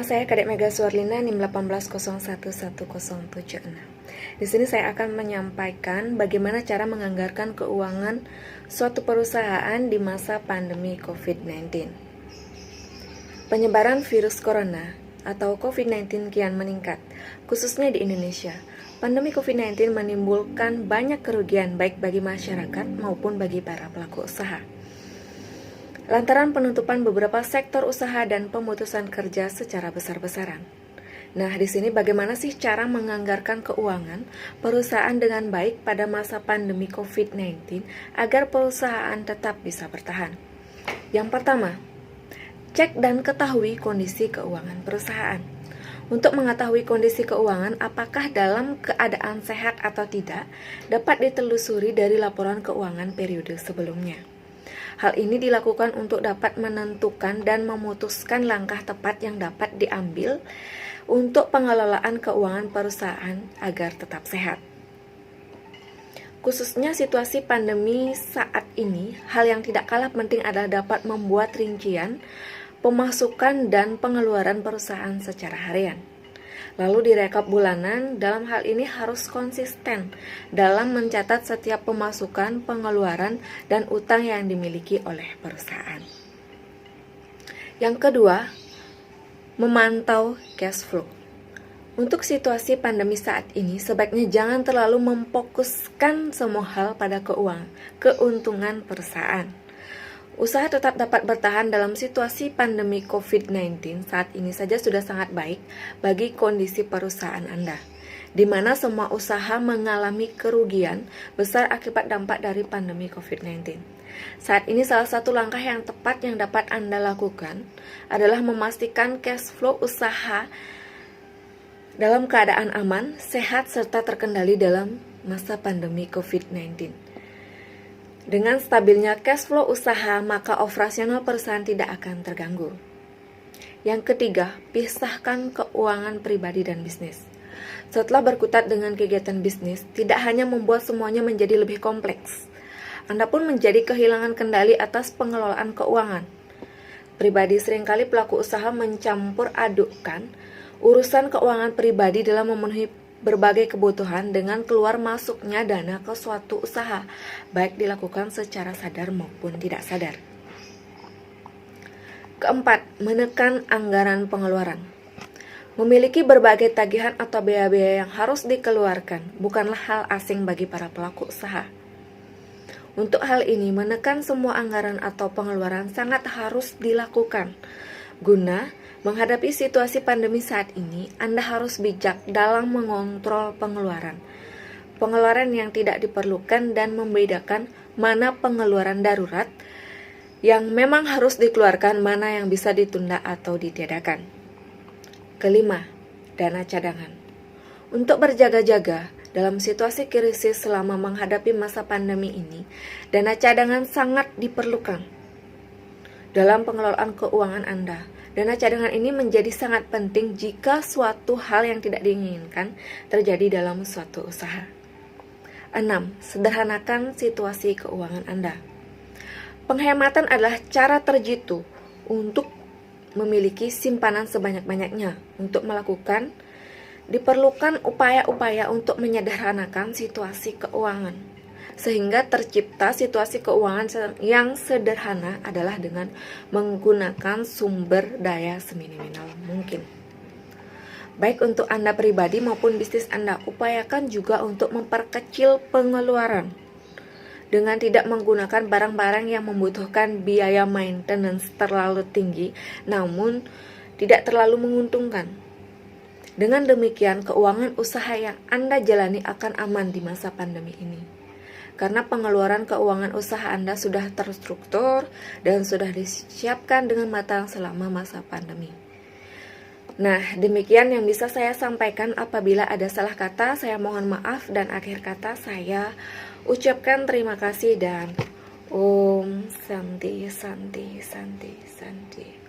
Nama saya Kadek Mega Suarlina, NIM 1801107. Di sini saya akan menyampaikan bagaimana cara menganggarkan keuangan suatu perusahaan di masa pandemi COVID-19. Penyebaran virus corona atau COVID-19 kian meningkat, khususnya di Indonesia. Pandemi COVID-19 menimbulkan banyak kerugian baik bagi masyarakat maupun bagi para pelaku usaha. Lantaran penutupan beberapa sektor usaha dan pemutusan kerja secara besar-besaran. Nah, di sini bagaimana sih cara menganggarkan keuangan perusahaan dengan baik pada masa pandemi COVID-19 agar perusahaan tetap bisa bertahan? Yang pertama, cek dan ketahui kondisi keuangan perusahaan. Untuk mengetahui kondisi keuangan apakah dalam keadaan sehat atau tidak, dapat ditelusuri dari laporan keuangan periode sebelumnya. Hal ini dilakukan untuk dapat menentukan dan memutuskan langkah tepat yang dapat diambil untuk pengelolaan keuangan perusahaan agar tetap sehat. Khususnya situasi pandemi saat ini, hal yang tidak kalah penting adalah dapat membuat rincian pemasukan dan pengeluaran perusahaan secara harian. Lalu direkap bulanan. Dalam hal ini harus konsisten dalam mencatat setiap pemasukan, pengeluaran, dan utang yang dimiliki oleh perusahaan. Yang kedua, memantau cash flow. Untuk situasi pandemi saat ini, sebaiknya jangan terlalu memfokuskan semua hal pada keuntungan perusahaan. Usaha tetap dapat bertahan dalam situasi pandemi COVID-19 saat ini saja sudah sangat baik bagi kondisi perusahaan Anda, di mana semua usaha mengalami kerugian besar akibat dampak dari pandemi COVID-19. Saat ini salah satu langkah yang tepat yang dapat Anda lakukan adalah memastikan cash flow usaha dalam keadaan aman, sehat, serta terkendali dalam masa pandemi COVID-19. Dengan stabilnya cash flow usaha, maka operasional perusahaan tidak akan terganggu. Yang ketiga, pisahkan keuangan pribadi dan bisnis. Setelah berkutat dengan kegiatan bisnis, tidak hanya membuat semuanya menjadi lebih kompleks, Anda pun menjadi kehilangan kendali atas pengelolaan keuangan. Pribadi seringkali pelaku usaha mencampur adukkan urusan keuangan pribadi dalam memenuhi berbagai kebutuhan dengan keluar masuknya dana ke suatu usaha, baik dilakukan secara sadar maupun tidak sadar. Keempat, menekan anggaran pengeluaran. Memiliki berbagai tagihan atau biaya-biaya yang harus dikeluarkan bukanlah hal asing bagi para pelaku usaha. Untuk hal ini, menekan semua anggaran atau pengeluaran sangat harus dilakukan. Guna menghadapi situasi pandemi saat ini, Anda harus bijak dalam mengontrol pengeluaran. Pengeluaran yang tidak diperlukan dan membedakan mana pengeluaran darurat yang memang harus dikeluarkan, mana yang bisa ditunda atau ditiadakan. Kelima, dana cadangan. Untuk berjaga-jaga dalam situasi krisis selama menghadapi masa pandemi ini, dana cadangan sangat diperlukan dalam pengelolaan keuangan Anda. Dana cadangan ini menjadi sangat penting jika suatu hal yang tidak diinginkan terjadi dalam suatu usaha. 6. Sederhanakan situasi keuangan Anda. Penghematan adalah cara terjitu untuk memiliki simpanan sebanyak-banyaknya. Untuk melakukan, diperlukan upaya-upaya untuk menyederhanakan situasi keuangan, sehingga tercipta situasi keuangan yang sederhana adalah dengan menggunakan sumber daya seminimal mungkin. Baik untuk Anda pribadi maupun bisnis Anda, upayakan juga untuk memperkecil pengeluaran dengan tidak menggunakan barang-barang yang membutuhkan biaya maintenance terlalu tinggi namun tidak terlalu menguntungkan. Dengan demikian, keuangan usaha yang Anda jalani akan aman di masa pandemi ini, karena pengeluaran keuangan usaha Anda sudah terstruktur dan sudah disiapkan dengan matang selama masa pandemi. Nah, demikian yang bisa saya sampaikan. Apabila ada salah kata, saya mohon maaf, dan akhir kata saya ucapkan terima kasih dan Om Santi Santi Santi Santi.